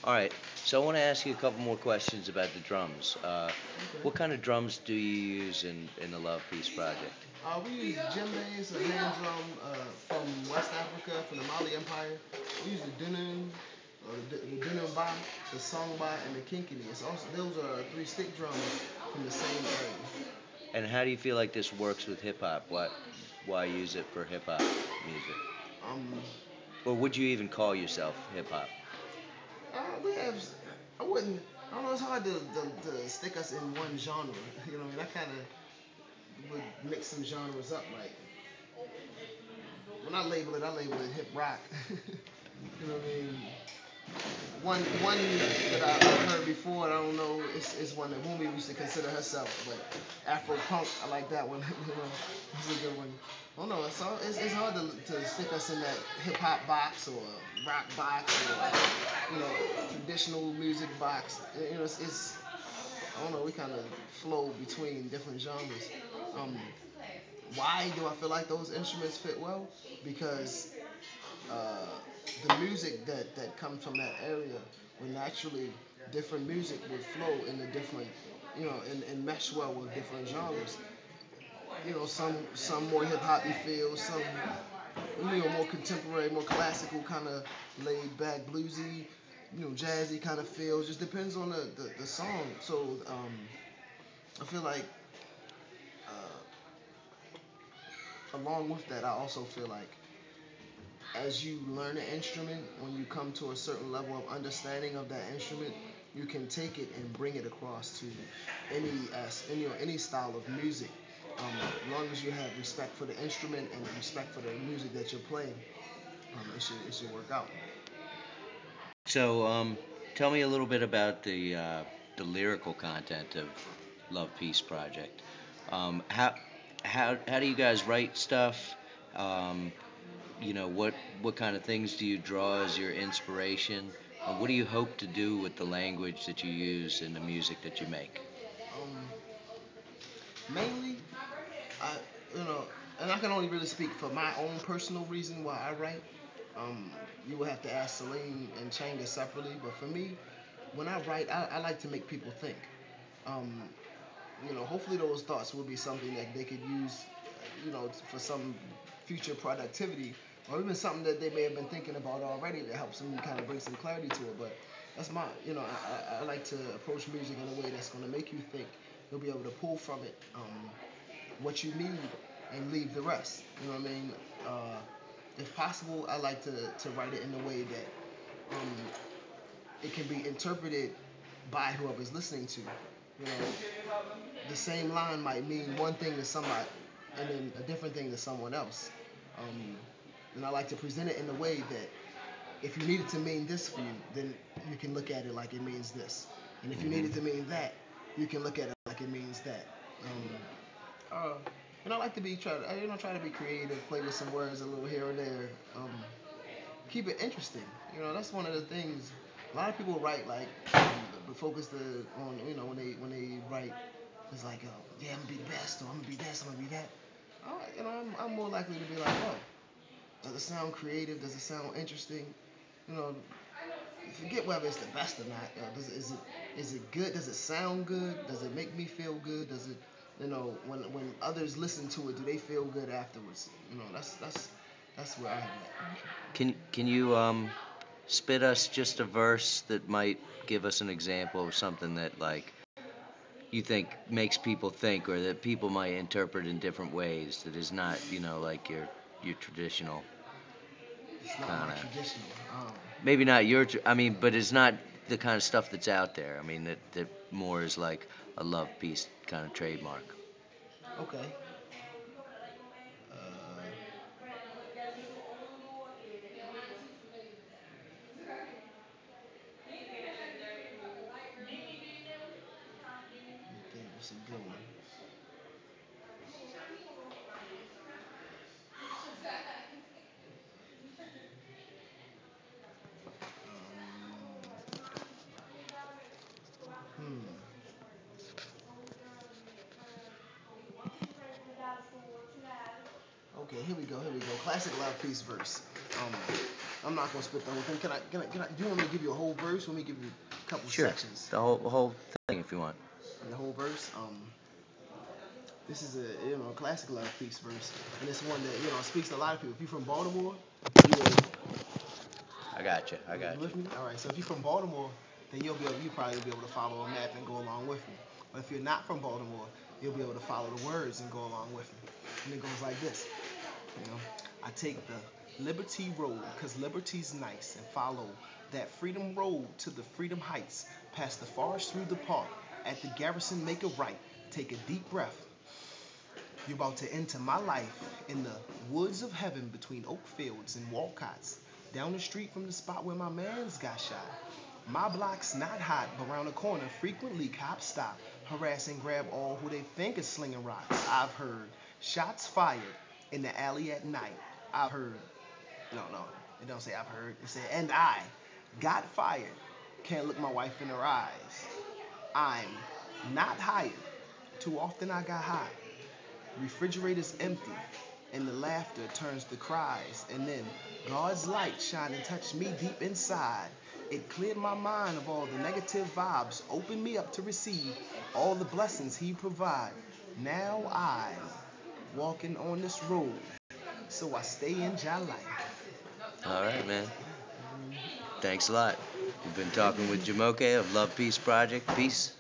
All right. So I want to ask you a couple more questions about the drums. What Okay. kind of drums do you use in the Love Peace project? We use djembes, a hand drum from West Africa, from the Mali Empire. We use the dunun, the dunumba, the songba, and the kinkini. It's also those are three stick drums from the same area. And how do you feel like this works with hip hop? Why use it for hip hop music? Um, Or would you even call yourself hip hop? we have. I wouldn't. I don't know. It's hard to stick us in one genre. You know, what I mean, I kind of would mix some genres up. Like when I label it hip rock. You know what I mean? One that I've heard before, and I don't know, it's one that Wumi used to consider herself, but Afro punk, I like that one. You know, it's a good one. I don't know, it's hard to stick us in that hip hop box or rock box or traditional music box. You know, it's I don't know, we kind of flow between different genres. Um, why do I feel like those instruments fit well? Because uh, the music that comes from that area will naturally different music would flow in the different and mesh well with different genres. Some more hip hoppy feel, some more contemporary, more classical kind of laid back bluesy, jazzy kind of feel. Just depends on the song. So I feel like along with that, I also feel like as you learn an instrument, when you come to a certain level of understanding of that instrument, you can take it and bring it across to any style of music. As long as you have respect for the instrument and respect for the music that you're playing, it should work out. So tell me a little bit about the lyrical content of Love Peace project. How do you guys write stuff? Um, what kind of things do you draw as your inspiration? And what do you hope to do with the language that you use in the music that you make? Um, Mainly, I you know, and I can only really speak for my own personal reason why I write. Um, you will have to ask Celine and Changa separately, but for me, when I write, I like to make people think. Um, hopefully those thoughts will be something that they could use, for some future productivity, or even something that they may have been thinking about already that helps them kind of bring some clarity to it. But that's I like to approach music in a way that's going to make you think. You'll be able to pull from it what you need and leave the rest. You know what I mean? Uh, if possible, I like to write it in a way that um, it can be interpreted by whoever's listening to. You know, the same line might mean one thing to somebody and then a different thing to someone else. Um, and I like to present it in a way that if you need it to mean this for you, then you can look at it like it means this. And if you need Hmm. it to mean that, you can look at it like it means that. Uh, and I like to try to be creative, play with some words a little here or there. Keep it interesting. That's one of the things. A lot of people write like, but focus on when they write, it's like, yeah, I'm gonna be the best, or I'm gonna be this, I'm gonna be that. I'm more likely to be like, oh, does it sound creative? Does it sound interesting? You know, forget whether it's the best or not. Is it good? Does it sound good? Does it make me feel good? Does it, when others listen to it, do they feel good afterwards? That's where I'm at. Can you spit us just a verse that might give us an example of something that like you think makes people think or that people might interpret in different ways that is not like your traditional It's not my kind of traditional. maybe not I mean but it's not the kind of stuff that's out there. I mean that more is like a love piece kind of trademark. Okay. Uh, Let me think. What's a good one? Hmm. Okay, here we go. Here we go. Classic love piece verse. Um, I'm not gonna spit the whole thing. Do you want me to give you a whole verse? Or want me to give you a couple Sure. sections? The whole thing if you want. The whole verse. This is a classic love peace verse, and it's one that speaks to a lot of people. If you're from Baltimore, you will, I got you. I you got you. with me? All right. So if you're from Baltimore, then you probably be able to follow a map and go along with me. But if you're not from Baltimore, you'll be able to follow the words and go along with me. And it goes like this. You know, I take the Liberty Road because liberty's nice and follow that freedom road to the freedom heights, past the forest through the park. At the garrison, make a right. Take a deep breath. You're about to enter my life in the woods of heaven between oak fields and Walcott's. Down the street from the spot where my mans got shot. My block's not hot, but round the corner, frequently cops stop, harass and grab all who they think is slinging rocks. I've heard shots fired in the alley at night. I've heard, no, it don't say I've heard. It said, and I got fired. Can't look my wife in her eyes. I'm not hired. Too often I got high. Refrigerator's empty, and the laughter turns to cries. And then God's light shine and touch me deep inside. It cleared my mind of all the negative vibes, opened me up to receive all the blessings He provide. Now I'm walking on this road, so I stay in Jah life. All right, man. Thanks a lot. We've been Thank talking you. with Jumoke of Love Peace Project. Peace.